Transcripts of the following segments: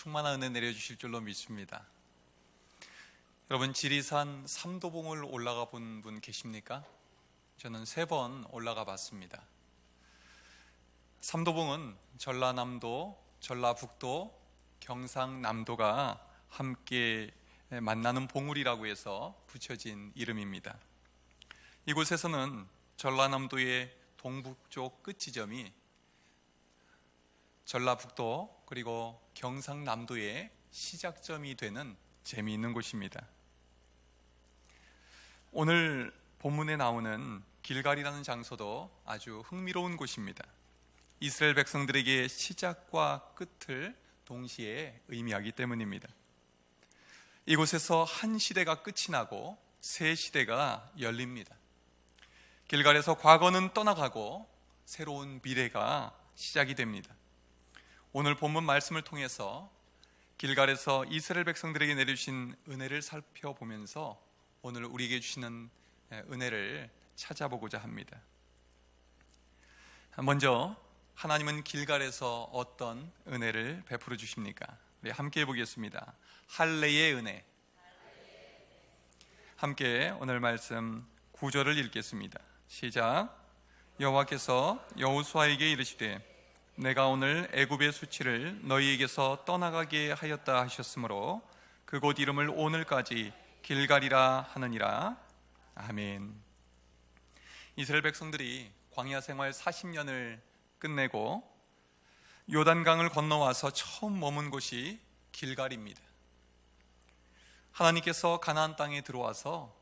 충만한 은혜 내려주실 줄로 믿습니다. 여러분, 지리산 삼도봉을 올라가 본 분 계십니까? 저는 3번 올라가 봤습니다. 삼도봉은 전라남도, 전라북도, 경상남도가 함께 만나는 봉우리라고 해서 붙여진 이름입니다. 이곳에서는 전라남도의 동북쪽 끝 지점이 전라북도 그리고 경상남도의 시작점이 되는 재미있는 곳입니다. 오늘 본문에 나오는 길갈이라는 장소도 아주 흥미로운 곳입니다. 이스라엘 백성들에게 시작과 끝을 동시에 의미하기 때문입니다. 이곳에서 한 시대가 끝이 나고 새 시대가 열립니다. 길갈에서 과거는 떠나가고 새로운 미래가 시작이 됩니다. 오늘 본문 말씀을 통해서 길갈에서 이스라엘 백성들에게 내려주신 은혜를 살펴보면서 오늘 우리에게 주시는 은혜를 찾아보고자 합니다. 먼저 하나님은 길갈에서 어떤 은혜를 베풀어 주십니까? 우리 함께 해보겠습니다. 할례의 은혜. 함께 오늘 말씀 9절을 읽겠습니다. 시작. 여호와께서 여호수아에게 이르시되 내가 오늘 애굽의 수치를 너희에게서 떠나가게 하였다 하셨으므로 그곳 이름을 오늘까지 길갈이라 하느니라. 아멘. 이스라엘 백성들이 광야 생활 40년을 끝내고 요단강을 건너와서 처음 머문 곳이 길갈입니다. 하나님께서 가나안 땅에 들어와서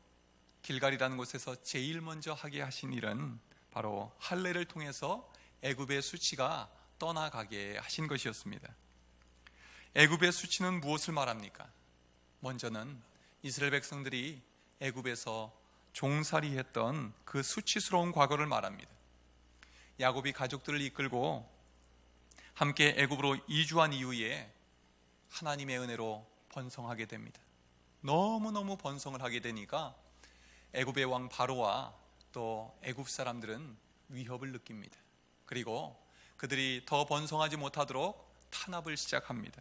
길갈이라는 곳에서 제일 먼저 하게 하신 일은 바로 할례를 통해서 애굽의 수치가 떠나가게 하신 것이었습니다. 애굽의 수치는 무엇을 말합니까? 먼저는 이스라엘 백성들이 애굽에서 종살이했던 그 수치스러운 과거를 말합니다. 야곱이 가족들을 이끌고 함께 애굽으로 이주한 이후에 하나님의 은혜로 번성하게 됩니다. 너무너무 번성을 하게 되니까 애굽의 왕 바로와 또 애굽 사람들은 위협을 느낍니다. 그리고 그들이 더 번성하지 못하도록 탄압을 시작합니다.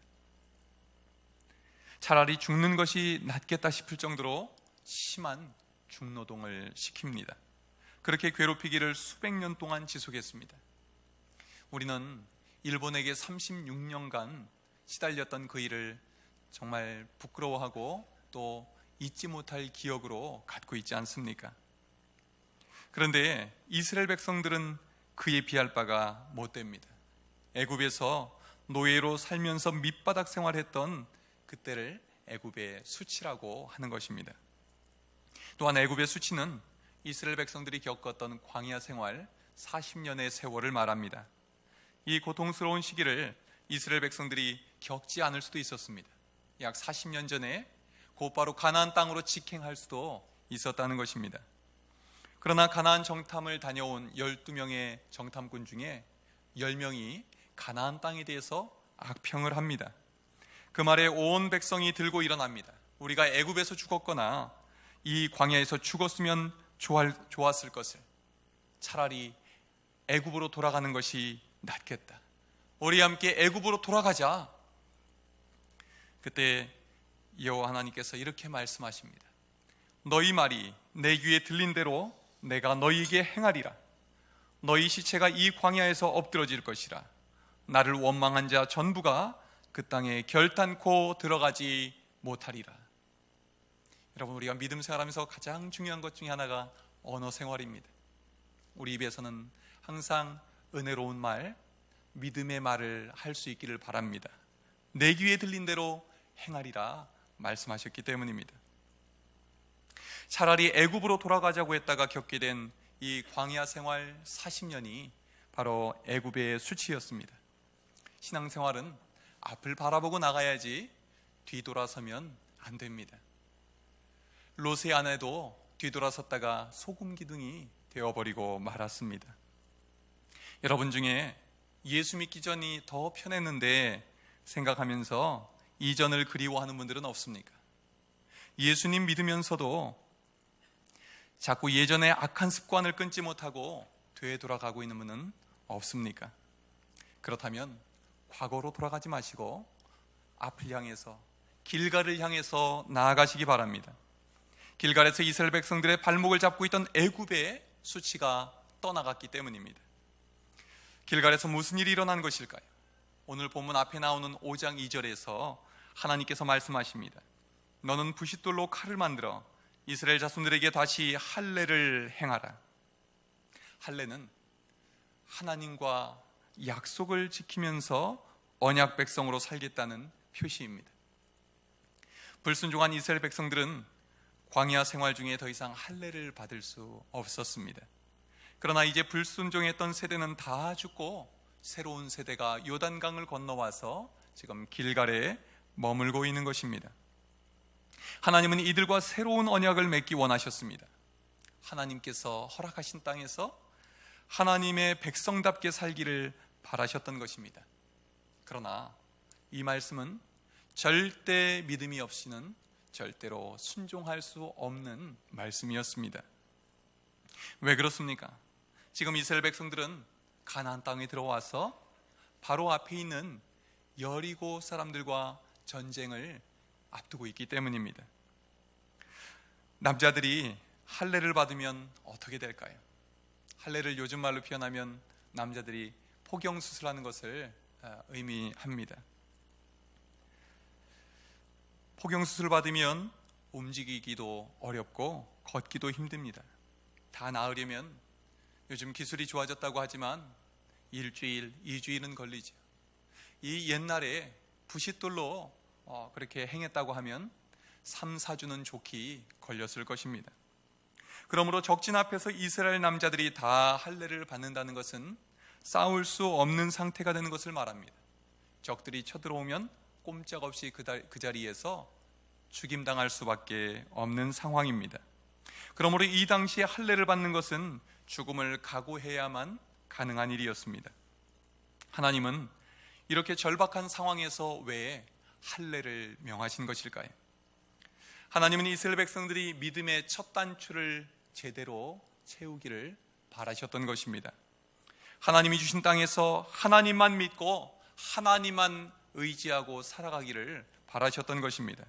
차라리 죽는 것이 낫겠다 싶을 정도로 심한 중노동을 시킵니다. 그렇게 괴롭히기를 수백 년 동안 지속했습니다. 우리는 일본에게 36년간 시달렸던 그 일을 정말 부끄러워하고 또 잊지 못할 기억으로 갖고 있지 않습니까? 그런데 이스라엘 백성들은 그에 비할 바가 못 됩니다. 애굽에서 노예로 살면서 밑바닥 생활했던 그때를 애굽의 수치라고 하는 것입니다. 또한 애굽의 수치는 이스라엘 백성들이 겪었던 광야 생활 40년의 세월을 말합니다. 이 고통스러운 시기를 이스라엘 백성들이 겪지 않을 수도 있었습니다. 약 40년 전에 곧바로 가나안 땅으로 직행할 수도 있었다는 것입니다. 그러나 가나안 정탐을 다녀온 12명의 정탐꾼 중에 10명이 가나안 땅에 대해서 악평을 합니다. 그 말에 온 백성이 들고 일어납니다. 우리가 애굽에서 죽었거나 이 광야에서 죽었으면 좋았을 것을, 차라리 애굽으로 돌아가는 것이 낫겠다. 우리 함께 애굽으로 돌아가자. 그때 여호와 하나님께서 이렇게 말씀하십니다. 너희 말이 내 귀에 들린 대로 내가 너희에게 행하리라. 너희 시체가 이 광야에서 엎드러질 것이라. 나를 원망한 자 전부가 그 땅에 결탄코 들어가지 못하리라. 여러분, 우리가 믿음 생활하면서 가장 중요한 것 중에 하나가 언어 생활입니다. 우리 입에서는 항상 은혜로운 말, 믿음의 말을 할 수 있기를 바랍니다. 내 귀에 들린 대로 행하리라 말씀하셨기 때문입니다. 차라리 애굽으로 돌아가자고 했다가 겪게 된 이 광야 생활 40년이 바로 애굽의 수치였습니다. 신앙생활은 앞을 바라보고 나가야지 뒤돌아서면 안 됩니다. 롯의 아내도 뒤돌아섰다가 소금 기둥이 되어버리고 말았습니다. 여러분 중에 예수 믿기 전이 더 편했는데 생각하면서 이전을 그리워하는 분들은 없습니까? 예수님 믿으면서도 자꾸 예전의 악한 습관을 끊지 못하고 되돌아가고 있는 분은 없습니까? 그렇다면 과거로 돌아가지 마시고 앞을 향해서, 길갈을 향해서 나아가시기 바랍니다. 길갈에서 이스라엘 백성들의 발목을 잡고 있던 애굽의 수치가 떠나갔기 때문입니다. 길갈에서 무슨 일이 일어난 것일까요? 오늘 본문 앞에 나오는 5장 2절에서 하나님께서 말씀하십니다. 너는 부싯돌로 칼을 만들어 이스라엘 자손들에게 다시 할례를 행하라. 할례는 하나님과 약속을 지키면서 언약 백성으로 살겠다는 표시입니다. 불순종한 이스라엘 백성들은 광야 생활 중에 더 이상 할례를 받을 수 없었습니다. 그러나 이제 불순종했던 세대는 다 죽고 새로운 세대가 요단강을 건너와서 지금 길갈에 머물고 있는 것입니다. 하나님은 이들과 새로운 언약을 맺기 원하셨습니다. 하나님께서 허락하신 땅에서 하나님의 백성답게 살기를 바라셨던 것입니다. 그러나 이 말씀은 절대 믿음이 없이는 절대로 순종할 수 없는 말씀이었습니다. 왜 그렇습니까? 지금 이스라엘 백성들은 가나안 땅에 들어와서 바로 앞에 있는 여리고 사람들과 전쟁을 앞두고 있기 때문입니다. 남자들이 할례를 받으면 어떻게 될까요? 할례를 요즘 말로 표현하면 남자들이 포경수술하는 것을 의미합니다. 포경수술 받으면 움직이기도 어렵고 걷기도 힘듭니다. 다 나으려면 요즘 기술이 좋아졌다고 하지만 일주일, 2주일은 걸리죠. 이 옛날에 부싯돌로 그렇게 행했다고 하면 3, 4주는 좋게 걸렸을 것입니다. 그러므로 적진 앞에서 이스라엘 남자들이 다 할례를 받는다는 것은 싸울 수 없는 상태가 되는 것을 말합니다. 적들이 쳐들어오면 꼼짝없이 그 자리에서 죽임당할 수밖에 없는 상황입니다. 그러므로 이 당시에 할례를 받는 것은 죽음을 각오해야만 가능한 일이었습니다. 하나님은 이렇게 절박한 상황에서 왜 할례를 명하신 것일까요? 하나님은 이스라엘 백성들이 믿음의 첫 단추를 제대로 채우기를 바라셨던 것입니다. 하나님이 주신 땅에서 하나님만 믿고 하나님만 의지하고 살아가기를 바라셨던 것입니다.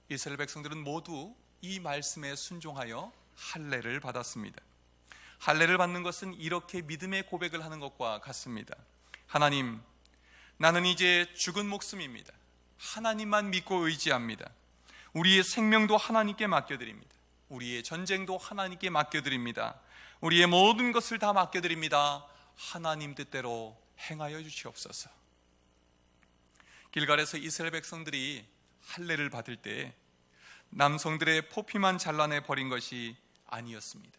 이스라엘 백성들은 모두 이 말씀에 순종하여 할례를 받았습니다. 할례를 받는 것은 이렇게 믿음의 고백을 하는 것과 같습니다. 하나님, 나는 이제 죽은 목숨입니다. 하나님만 믿고 의지합니다. 우리의 생명도 하나님께 맡겨드립니다. 우리의 전쟁도 하나님께 맡겨드립니다. 우리의 모든 것을 다 맡겨드립니다. 하나님 뜻대로 행하여 주시옵소서. 길갈에서 이스라엘 백성들이 할례를 받을 때 남성들의 포피만 잘라내 버린 것이 아니었습니다.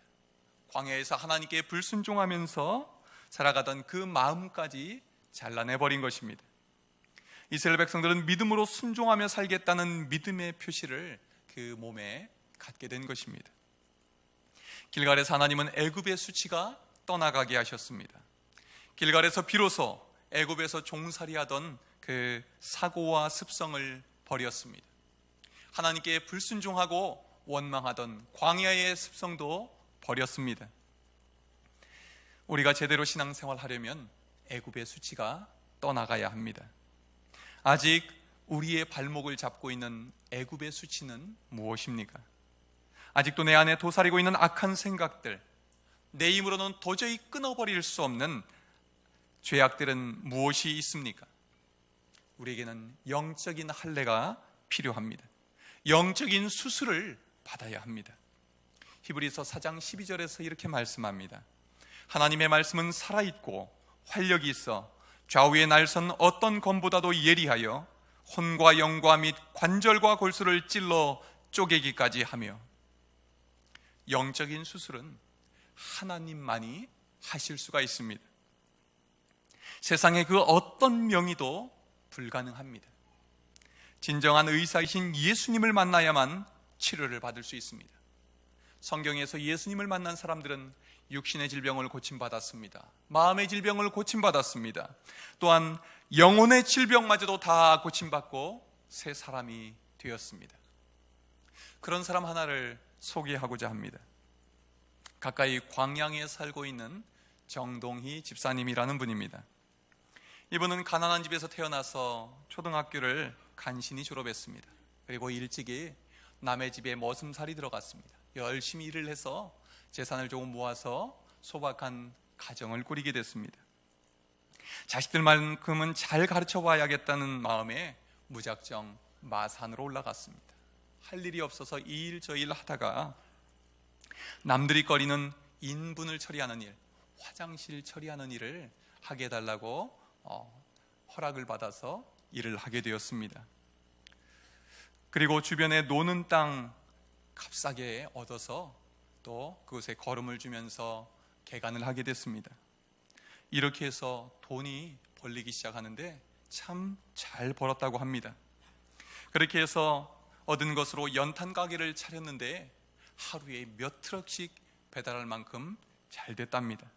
광야에서 하나님께 불순종하면서 살아가던 그 마음까지 잘라내 버린 것입니다. 이스라엘 백성들은 믿음으로 순종하며 살겠다는 믿음의 표시를 그 몸에 갖게 된 것입니다. 길갈에서 하나님은 애굽의 수치가 떠나가게 하셨습니다. 길갈에서 비로소 애굽에서 종살이하던 그 사고와 습성을 버렸습니다. 하나님께 불순종하고 원망하던 광야의 습성도 버렸습니다. 우리가 제대로 신앙생활 하려면 애굽의 수치가 떠나가야 합니다. 아직 우리의 발목을 잡고 있는 애굽의 수치는 무엇입니까? 아직도 내 안에 도사리고 있는 악한 생각들, 내 힘으로는 도저히 끊어버릴 수 없는 죄악들은 무엇이 있습니까? 우리에게는 영적인 할례가 필요합니다. 영적인 수술을 받아야 합니다. 히브리서 4장 12절에서 이렇게 말씀합니다. 하나님의 말씀은 살아있고 활력이 있어 좌우의 날선 어떤 검보다도 예리하여 혼과 영과 및 관절과 골수를 찔러 쪼개기까지 하며. 영적인 수술은 하나님만이 하실 수가 있습니다. 세상의 그 어떤 명의도 불가능합니다. 진정한 의사이신 예수님을 만나야만 치료를 받을 수 있습니다. 성경에서 예수님을 만난 사람들은 육신의 질병을 고침받았습니다. 마음의 질병을 고침받았습니다. 또한 영혼의 질병마저도 다 고침받고 새 사람이 되었습니다. 그런 사람 하나를 소개하고자 합니다. 가까이 광양에 살고 있는 정동희 집사님이라는 분입니다. 이분은 가난한 집에서 태어나서 초등학교를 간신히 졸업했습니다. 그리고 일찍이 남의 집에 머슴살이 들어갔습니다. 열심히 일을 해서 재산을 조금 모아서 소박한 가정을 꾸리게 됐습니다. 자식들만큼은 잘 가르쳐 봐야겠다는 마음에 무작정 마산으로 올라갔습니다. 할 일이 없어서 이 일 저 일 하다가 남들이 거리는 인분을 처리하는 일, 화장실 처리하는 일을 하게 해달라고 허락을 받아서 일을 하게 되었습니다. 그리고 주변에 노는 땅 값싸게 얻어서 또 그곳에 거름을 주면서 개간을 하게 됐습니다. 이렇게 해서 돈이 벌리기 시작하는데 참 잘 벌었다고 합니다. 그렇게 해서 얻은 것으로 연탄 가게를 차렸는데 하루에 몇 트럭씩 배달할 만큼 잘 됐답니다.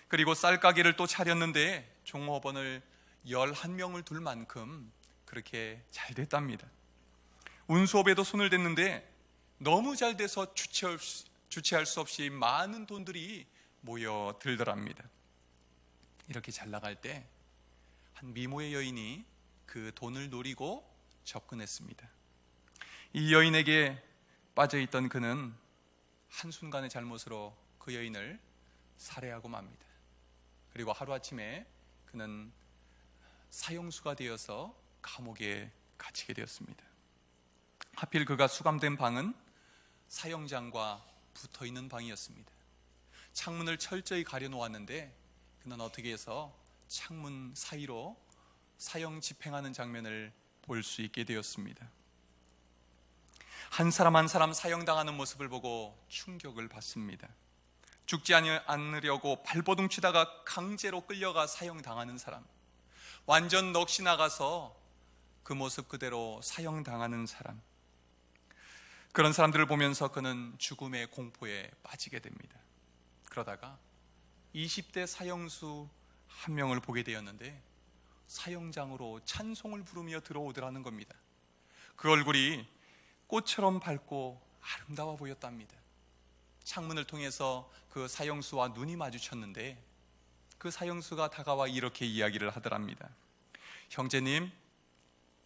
그리고 쌀 가게를 또 차렸는데 종업원을 11명을 둘 만큼 그렇게 잘 됐답니다. 운수업에도 손을 댔는데 너무 잘 돼서 주체할 수 없이 많은 돈들이 모여들더랍니다. 이렇게 잘 나갈 때 한 미모의 여인이 그 돈을 노리고 접근했습니다. 이 여인에게 빠져있던 그는 한순간의 잘못으로 그 여인을 살해하고 맙니다. 그리고 하루아침에 그는 사형수가 되어서 감옥에 갇히게 되었습니다. 하필 그가 수감된 방은 사형장과 붙어있는 방이었습니다. 창문을 철저히 가려놓았는데 그는 어떻게 해서 창문 사이로 사형 집행하는 장면을 볼 수 있게 되었습니다. 한 사람 한 사람 사형당하는 모습을 보고 충격을 받습니다. 죽지 않으려고 발버둥 치다가 강제로 끌려가 사형당하는 사람, 완전 넋이 나가서 그 모습 그대로 사형당하는 사람, 그런 사람들을 보면서 그는 죽음의 공포에 빠지게 됩니다. 그러다가 20대 사형수 한 명을 보게 되었는데 사형장으로 찬송을 부르며 들어오더라는 겁니다. 그 얼굴이 꽃처럼 밝고 아름다워 보였답니다. 창문을 통해서 그 사형수와 눈이 마주쳤는데 그 사형수가 다가와 이렇게 이야기를 하더랍니다. 형제님,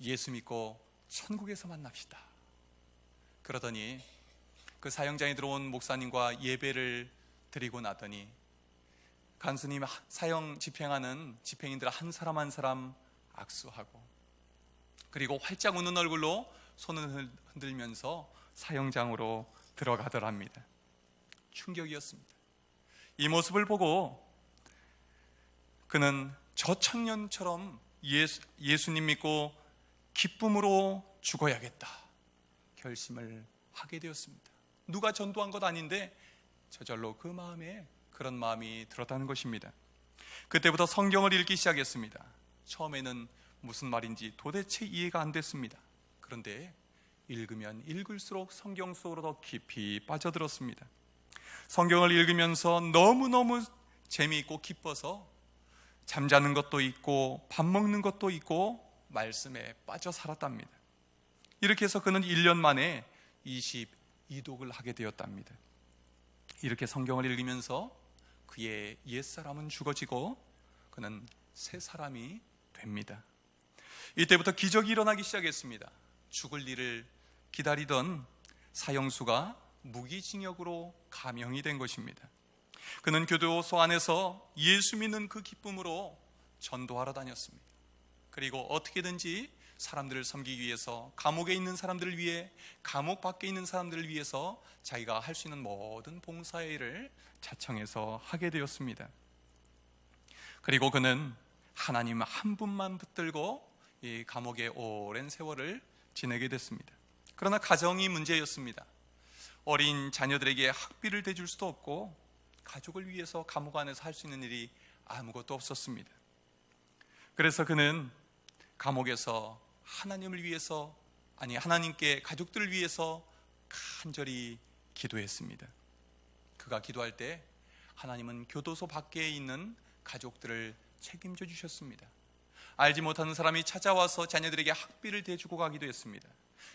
예수 믿고 천국에서 만납시다. 그러더니 그 사형장에 들어온 목사님과 예배를 드리고 나더니 간수님 사형 집행하는 집행인들 한 사람 한 사람 악수하고 그리고 활짝 웃는 얼굴로 손을 흔들면서 사형장으로 들어가더랍니다. 충격이었습니다. 이 모습을 보고 그는 저 청년처럼 예수님 믿고 기쁨으로 죽어야겠다 결심을 하게 되었습니다. 누가 전도한 것 아닌데 저절로 그 마음에 그런 마음이 들었다는 것입니다. 그때부터 성경을 읽기 시작했습니다. 처음에는 무슨 말인지 도대체 이해가 안 됐습니다. 그런데 읽으면 읽을수록 성경 속으로 더 깊이 빠져들었습니다. 성경을 읽으면서 너무너무 재미있고 기뻐서 잠자는 것도 있고 밥 먹는 것도 있고 말씀에 빠져 살았답니다. 이렇게 해서 그는 1년 만에 22독을 하게 되었답니다. 이렇게 성경을 읽으면서 그의 옛사람은 죽어지고 그는 새 사람이 됩니다. 이때부터 기적이 일어나기 시작했습니다. 죽을 일을 기다리던 사형수가 무기징역으로 감형이 된 것입니다. 그는 교도소 안에서 예수 믿는 그 기쁨으로 전도하러 다녔습니다. 그리고 어떻게든지 사람들을 섬기기 위해서 감옥에 있는 사람들을 위해 감옥 밖에 있는 사람들을 위해서 자기가 할 수 있는 모든 봉사의 일을 자청해서 하게 되었습니다. 그리고 그는 하나님 한 분만 붙들고 이 감옥에 오랜 세월을 지내게 됐습니다. 그러나 가정이 문제였습니다. 어린 자녀들에게 학비를 대줄 수도 없고 가족을 위해서 감옥 안에서 할 수 있는 일이 아무것도 없었습니다. 그래서 그는 감옥에서 하나님을 위해서 하나님께 가족들을 위해서 간절히 기도했습니다. 그가 기도할 때 하나님은 교도소 밖에 있는 가족들을 책임져 주셨습니다. 알지 못하는 사람이 찾아와서 자녀들에게 학비를 대주고 가기도 했습니다.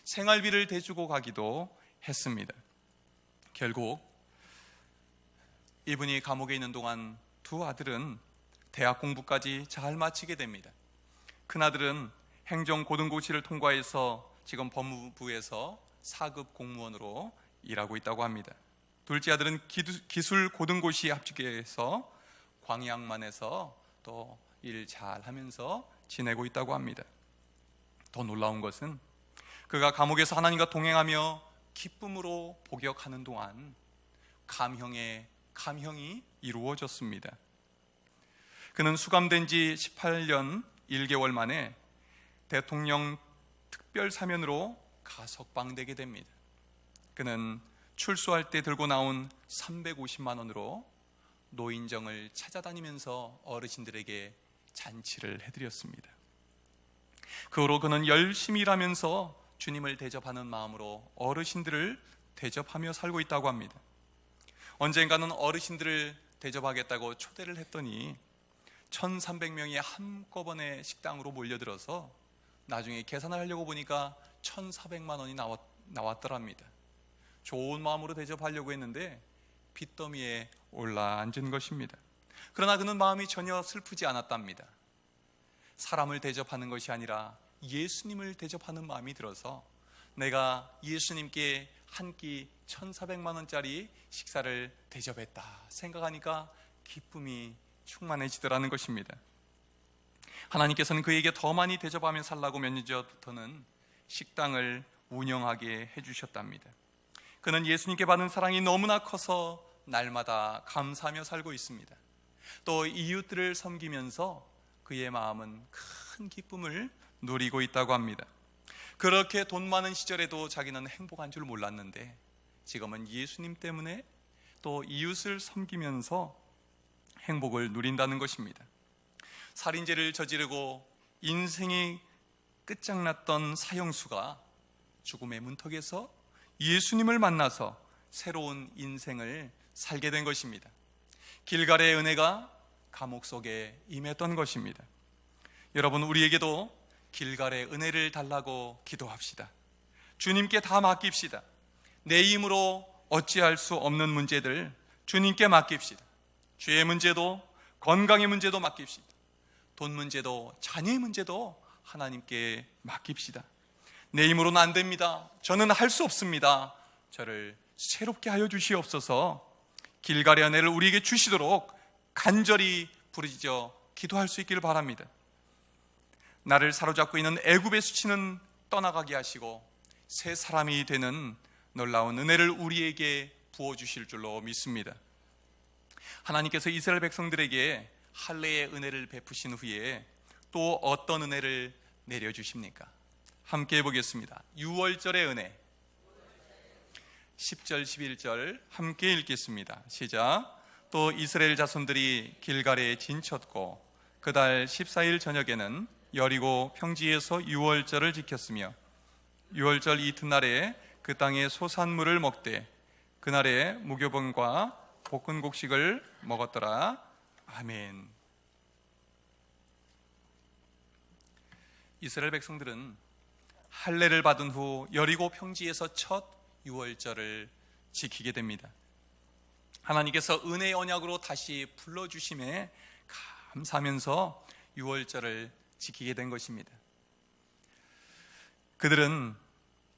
생활비를 대주고 가기도 했습니다. 결국 이분이 감옥에 있는 동안 두 아들은 대학 공부까지 잘 마치게 됩니다. 큰아들은 행정고등고시를 통과해서 지금 법무부에서 4급 공무원으로 일하고 있다고 합니다. 둘째 아들은 기술고등고시 합격해서 광양만에서 또 일 잘하면서 지내고 있다고 합니다. 더 놀라운 것은 그가 감옥에서 하나님과 동행하며 기쁨으로 복역하는 동안 감형이 이루어졌습니다. 그는 수감된 지 18년 1개월 만에 대통령 특별사면으로 가석방되게 됩니다. 그는 출소할 때 들고 나온 350만 원으로 노인정을 찾아다니면서 어르신들에게 잔치를 해드렸습니다. 그 후로 그는 열심히 일하면서 주님을 대접하는 마음으로 어르신들을 대접하며 살고 있다고 합니다. 언젠가는 어르신들을 대접하겠다고 초대를 했더니 1,300명이 한꺼번에 식당으로 몰려들어서 나중에 계산을 하려고 보니까 1,400만 원이 나왔더랍니다. 좋은 마음으로 대접하려고 했는데 빚더미에 올라앉은 것입니다. 그러나 그는 마음이 전혀 슬프지 않았답니다. 사람을 대접하는 것이 아니라 예수님을 대접하는 마음이 들어서 내가 예수님께 한 끼 1,400만 원짜리 식사를 대접했다 생각하니까 기쁨이 충만해지더라는 것입니다. 하나님께서는 그에게 더 많이 대접하며 살라고 몇 년 전부터는 식당을 운영하게 해주셨답니다. 그는 예수님께 받은 사랑이 너무나 커서 날마다 감사하며 살고 있습니다. 또 이웃들을 섬기면서 그의 마음은 큰 기쁨을 누리고 있다고 합니다. 그렇게 돈 많은 시절에도 자기는 행복한 줄 몰랐는데 지금은 예수님 때문에 또 이웃을 섬기면서 행복을 누린다는 것입니다. 살인죄를 저지르고 인생이 끝장났던 사형수가 죽음의 문턱에서 예수님을 만나서 새로운 인생을 살게 된 것입니다. 길갈의 은혜가 감옥 속에 임했던 것입니다. 여러분, 우리에게도 길갈의 은혜를 달라고 기도합시다. 주님께 다 맡깁시다. 내 힘으로 어찌할 수 없는 문제들 주님께 맡깁시다. 죄의 문제도 건강의 문제도 맡깁시다. 돈 문제도 자녀의 문제도 하나님께 맡깁시다. 내 힘으로는 안 됩니다. 저는 할 수 없습니다. 저를 새롭게 하여 주시옵소서. 길갈의 은혜를 우리에게 주시도록 간절히 부르짖어 기도할 수 있기를 바랍니다. 나를 사로잡고 있는 애굽의 수치는 떠나가게 하시고 새 사람이 되는 놀라운 은혜를 우리에게 부어주실 줄로 믿습니다. 하나님께서 이스라엘 백성들에게 할례의 은혜를 베푸신 후에 또 어떤 은혜를 내려주십니까? 함께 해보겠습니다. 유월절의 은혜 10절 11절 함께 읽겠습니다. 시작. 또 이스라엘 자손들이 길갈에 진쳤고 그달 14일 저녁에는 여리고 평지에서 유월절을 지켰으며 유월절 이튿날에 그 땅의 소산물을 먹되 그날에 무교병과 볶은 곡식을 먹었더라. 아멘. 이스라엘 백성들은 할례를 받은 후 여리고 평지에서 첫 유월절을 지키게 됩니다. 하나님께서 은혜의 언약으로 다시 불러주심에 감사하면서 유월절을 지키게 된 것입니다. 그들은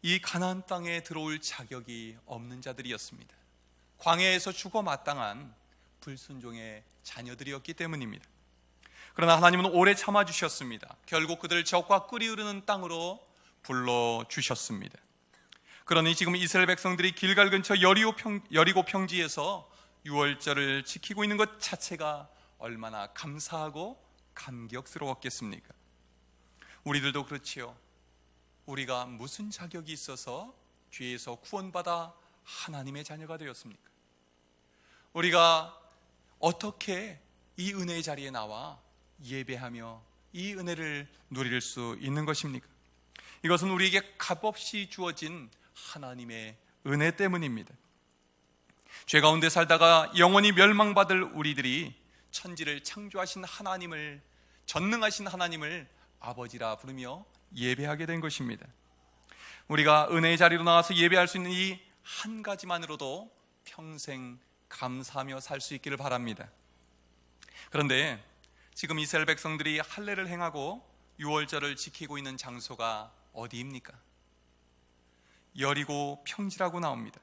이 가나안 땅에 들어올 자격이 없는 자들이었습니다. 광야에서 죽어 마땅한 불순종의 자녀들이었기 때문입니다. 그러나 하나님은 오래 참아주셨습니다. 결국 그들을 적과 꿀이 흐르는 땅으로 불러주셨습니다. 그러니 지금 이스라엘 백성들이 길갈 근처 여리고 평지에서 유월절을 지키고 있는 것 자체가 얼마나 감사하고 감격스러웠겠습니까? 우리들도 그렇지요. 우리가 무슨 자격이 있어서 죄에서 구원받아 하나님의 자녀가 되었습니까? 우리가 어떻게 이 은혜의 자리에 나와 예배하며 이 은혜를 누릴 수 있는 것입니까? 이것은 우리에게 값없이 주어진 하나님의 은혜 때문입니다. 죄 가운데 살다가 영원히 멸망받을 우리들이 천지를 창조하신 하나님을, 전능하신 하나님을 아버지라 부르며 예배하게 된 것입니다. 우리가 은혜의 자리로 나와서 예배할 수 있는 이 한 가지만으로도 평생 감사하며 살 수 있기를 바랍니다. 그런데 지금 이스라엘 백성들이 할례를 행하고 유월절을 지키고 있는 장소가 어디입니까? 여리고 평지라고 나옵니다.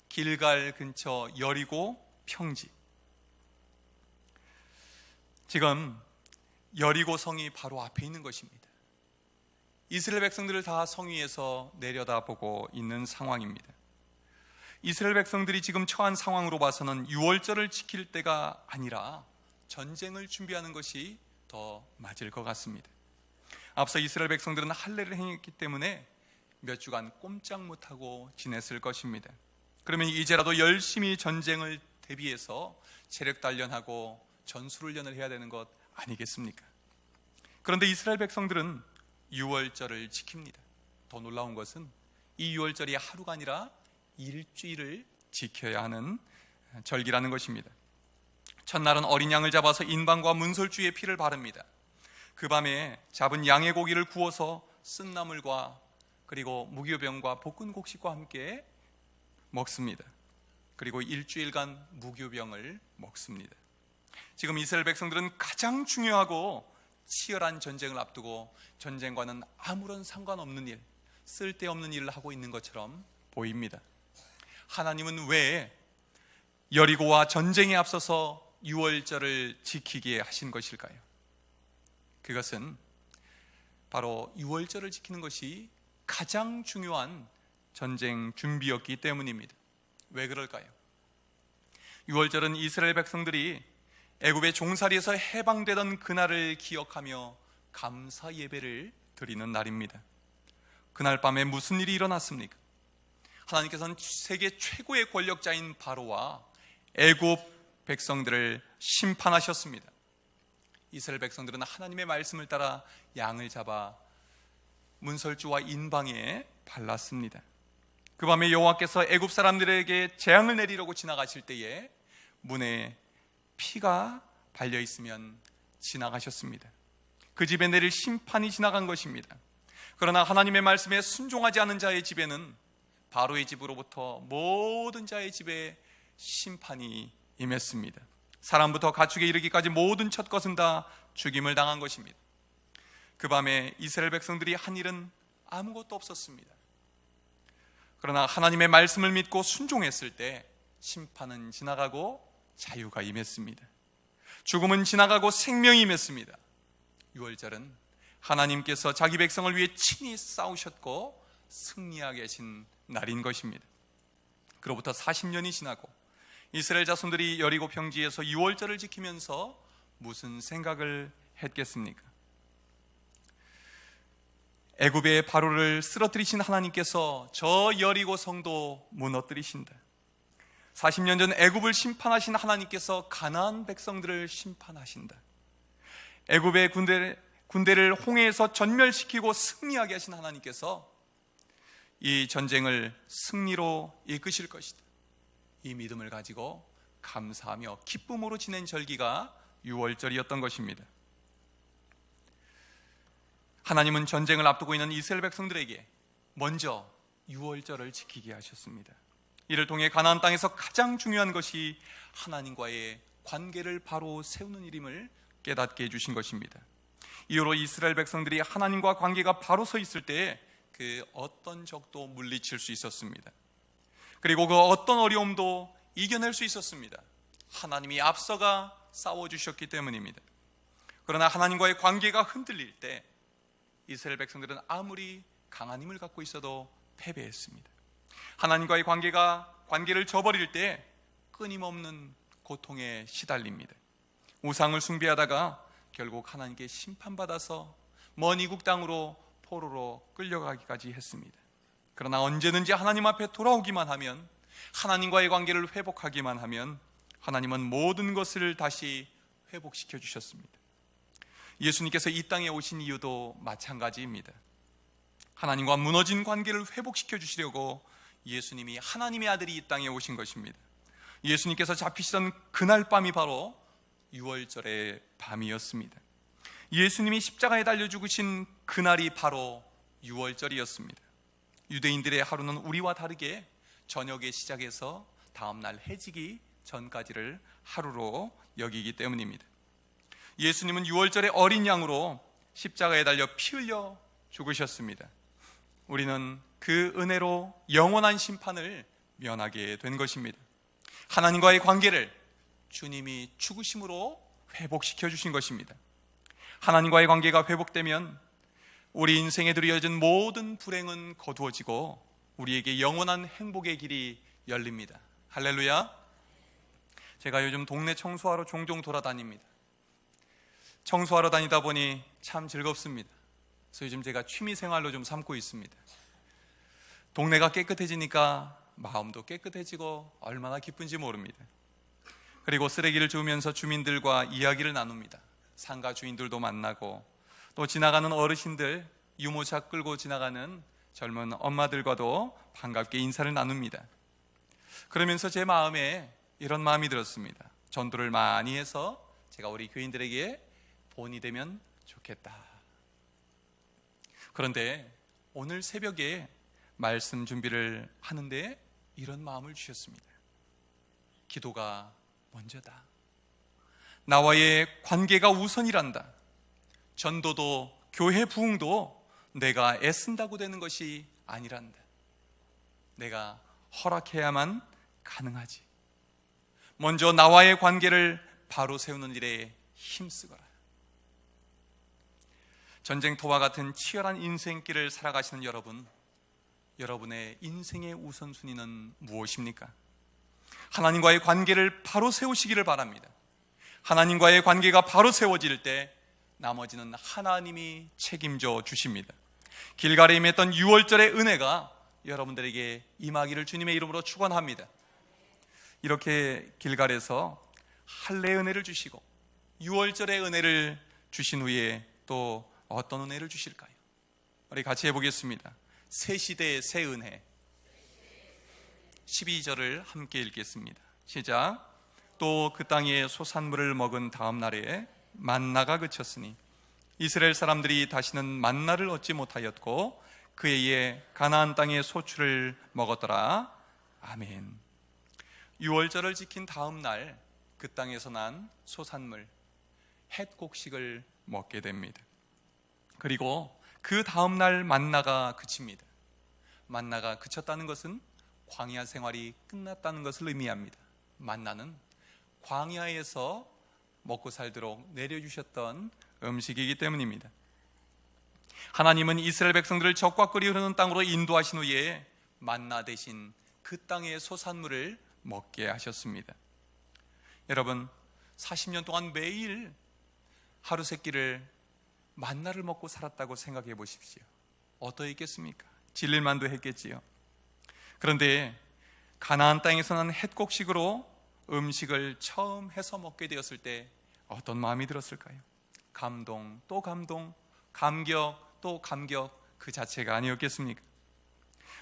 길갈 근처 여리고 평지. 지금 여리고 성이 바로 앞에 있는 것입니다. 이스라엘 백성들을 다 성 위에서 내려다보고 있는 상황입니다. 이스라엘 백성들이 지금 처한 상황으로 봐서는 유월절을 지킬 때가 아니라 전쟁을 준비하는 것이 더 맞을 것 같습니다. 앞서 이스라엘 백성들은 할례를 행했기 때문에 몇 주간 꼼짝 못하고 지냈을 것입니다. 그러면 이제라도 열심히 전쟁을 대비해서 체력 단련하고 전술훈련을 해야 되는 것 아니겠습니까? 그런데 이스라엘 백성들은 유월절을 지킵니다. 더 놀라운 것은 이 유월절이 하루가 아니라 일주일을 지켜야 하는 절기라는 것입니다. 첫날은 어린 양을 잡아서 인방과 문설주의 피를 바릅니다. 그 밤에 잡은 양의 고기를 구워서 쓴나물과 그리고 무교병과 볶은 곡식과 함께 먹습니다. 그리고 일주일간 무교병을 먹습니다. 지금 이스라엘 백성들은 가장 중요하고 치열한 전쟁을 앞두고 전쟁과는 아무런 상관없는 일, 쓸데없는 일을 하고 있는 것처럼 보입니다. 하나님은 왜 여리고와 전쟁에 앞서서 유월절을 지키게 하신 것일까요? 그것은 바로 유월절을 지키는 것이 가장 중요한 전쟁 준비였기 때문입니다. 왜 그럴까요? 유월절은 이스라엘 백성들이 애굽의 종살이에서 해방되던 그날을 기억하며 감사 예배를 드리는 날입니다. 그날 밤에 무슨 일이 일어났습니까? 하나님께서는 세계 최고의 권력자인 바로와 애굽 백성들을 심판하셨습니다. 이스라엘 백성들은 하나님의 말씀을 따라 양을 잡아 문설주와 인방에 발랐습니다. 그 밤에 여호와께서 애굽 사람들에게 재앙을 내리려고 지나가실 때에 문에 피가 발려 있으면 지나가셨습니다. 그 집에 내릴 심판이 지나간 것입니다. 그러나 하나님의 말씀에 순종하지 않은 자의 집에는 바로의 집으로부터 모든 자의 집에 심판이 임했습니다. 사람부터 가축에 이르기까지 모든 첫 것은 다 죽임을 당한 것입니다. 그 밤에 이스라엘 백성들이 한 일은 아무것도 없었습니다. 그러나 하나님의 말씀을 믿고 순종했을 때 심판은 지나가고 자유가 임했습니다. 죽음은 지나가고 생명이 임했습니다. 유월절은 하나님께서 자기 백성을 위해 친히 싸우셨고 승리하게 하신 날인 것입니다. 그로부터 40년이 지나고 이스라엘 자손들이 여리고 평지에서 유월절을 지키면서 무슨 생각을 했겠습니까? 애굽의 바로를 쓰러뜨리신 하나님께서 저 여리고 성도 무너뜨리신다. 40년 전 애굽을 심판하신 하나님께서 가나안 백성들을 심판하신다. 애굽의 군대를 홍해에서 전멸시키고 승리하게 하신 하나님께서 이 전쟁을 승리로 이끄실 것이다. 이 믿음을 가지고 감사하며 기쁨으로 지낸 절기가 유월절이었던 것입니다. 하나님은 전쟁을 앞두고 있는 이스라엘 백성들에게 먼저 유월절을 지키게 하셨습니다. 이를 통해 가나안 땅에서 가장 중요한 것이 하나님과의 관계를 바로 세우는 일임을 깨닫게 해주신 것입니다. 이후로 이스라엘 백성들이 하나님과 관계가 바로 서 있을 때 그 어떤 적도 물리칠 수 있었습니다. 그리고 그 어떤 어려움도 이겨낼 수 있었습니다. 하나님이 앞서가 싸워주셨기 때문입니다. 그러나 하나님과의 관계가 흔들릴 때 이스라엘 백성들은 아무리 강한 힘을 갖고 있어도 패배했습니다. 하나님과의 관계를 저버릴 때 끊임없는 고통에 시달립니다. 우상을 숭배하다가 결국 하나님께 심판받아서 먼 이국 땅으로 포로로 끌려가기까지 했습니다. 그러나 언제든지 하나님 앞에 돌아오기만 하면, 하나님과의 관계를 회복하기만 하면 하나님은 모든 것을 다시 회복시켜 주셨습니다. 예수님께서 이 땅에 오신 이유도 마찬가지입니다. 하나님과 무너진 관계를 회복시켜 주시려고 예수님이 하나님의 아들이 이 땅에 오신 것입니다. 예수님께서 잡히시던 그날 밤이 바로 유월절의 밤이었습니다. 예수님이 십자가에 달려 죽으신 그날이 바로 유월절이었습니다. 유대인들의 하루는 우리와 다르게 저녁에 시작해서 다음날 해지기 전까지를 하루로 여기기 때문입니다. 예수님은 유월절의 어린 양으로 십자가에 달려 피 흘려 죽으셨습니다. 우리는 그 은혜로 영원한 심판을 면하게 된 것입니다. 하나님과의 관계를 주님이 죽으심으로 회복시켜 주신 것입니다. 하나님과의 관계가 회복되면 우리 인생에 들여진 모든 불행은 거두어지고 우리에게 영원한 행복의 길이 열립니다. 할렐루야. 제가 요즘 동네 청소하러 종종 돌아다닙니다. 청소하러 다니다 보니 참 즐겁습니다. 그래서 요즘 제가 취미생활로 좀 삼고 있습니다. 동네가 깨끗해지니까 마음도 깨끗해지고 얼마나 기쁜지 모릅니다. 그리고 쓰레기를 주우면서 주민들과 이야기를 나눕니다. 상가 주인들도 만나고 또 지나가는 어르신들, 유모차 끌고 지나가는 젊은 엄마들과도 반갑게 인사를 나눕니다. 그러면서 제 마음에 이런 마음이 들었습니다. 전도를 많이 해서 제가 우리 교인들에게 본이 되면 좋겠다. 그런데 오늘 새벽에 말씀 준비를 하는데 이런 마음을 주셨습니다. 기도가 먼저다. 나와의 관계가 우선이란다. 전도도 교회 부흥도 내가 애쓴다고 되는 것이 아니란다. 내가 허락해야만 가능하지. 먼저 나와의 관계를 바로 세우는 일에 힘쓰거라. 전쟁터와 같은 치열한 인생길을 살아가시는 여러분, 여러분의 인생의 우선순위는 무엇입니까? 하나님과의 관계를 바로 세우시기를 바랍니다. 하나님과의 관계가 바로 세워질 때 나머지는 하나님이 책임져 주십니다. 길갈에 임했던 유월절의 은혜가 여러분들에게 임하기를 주님의 이름으로 축원합니다. 이렇게 길갈에서 할례의 은혜를 주시고 유월절의 은혜를 주신 후에 또 어떤 은혜를 주실까요? 우리 같이 해보겠습니다. 새 시대의 새 은혜. 12절을 함께 읽겠습니다. 시작. 또 그 땅에 소산물을 먹은 다음 날에 만나가 그쳤으니 이스라엘 사람들이 다시는 만나를 얻지 못하였고 그 해에 가나안 땅의 소출을 먹었더라. 아멘. 유월절을 지킨 다음 날 그 땅에서 난 소산물 햇곡식을 먹게 됩니다. 그리고 그 다음 날 만나가 그칩니다. 만나가 그쳤다는 것은 광야 생활이 끝났다는 것을 의미합니다. 만나는 광야에서 먹고 살도록 내려주셨던 음식이기 때문입니다. 하나님은 이스라엘 백성들을 적과 끓이 흐르는 땅으로 인도하신 후에 만나 대신 그 땅의 소산물을 먹게 하셨습니다. 여러분, 40년 동안 매일 하루 세 끼를 만나를 먹고 살았다고 생각해 보십시오. 어떠했겠습니까? 질릴만도 했겠지요. 그런데 가나안 땅에서 난 햇곡식으로 음식을 처음 해서 먹게 되었을 때 어떤 마음이 들었을까요? 감동, 또 감동, 감격, 또 감격 그 자체가 아니었겠습니까?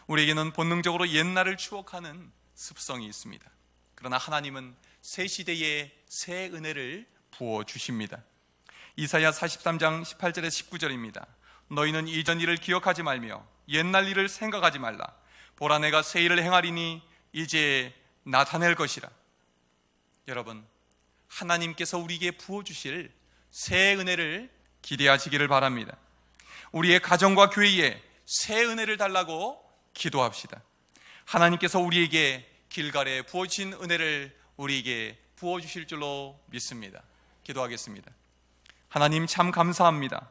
우리에게는 본능적으로 옛날을 추억하는 습성이 있습니다. 그러나 하나님은 새 시대에 새 은혜를 부어주십니다. 이사야 43장 18절에서 19절입니다. 너희는 이전 일을 기억하지 말며 옛날 일을 생각하지 말라. 보라, 내가 새 일을 행하리니 이제 나타낼 것이라. 여러분, 하나님께서 우리에게 부어주실 새 은혜를 기대하시기를 바랍니다. 우리의 가정과 교회에 새 은혜를 달라고 기도합시다. 하나님께서 우리에게 길갈에 부어주신 은혜를 우리에게 부어주실 줄로 믿습니다. 기도하겠습니다. 하나님, 참 감사합니다.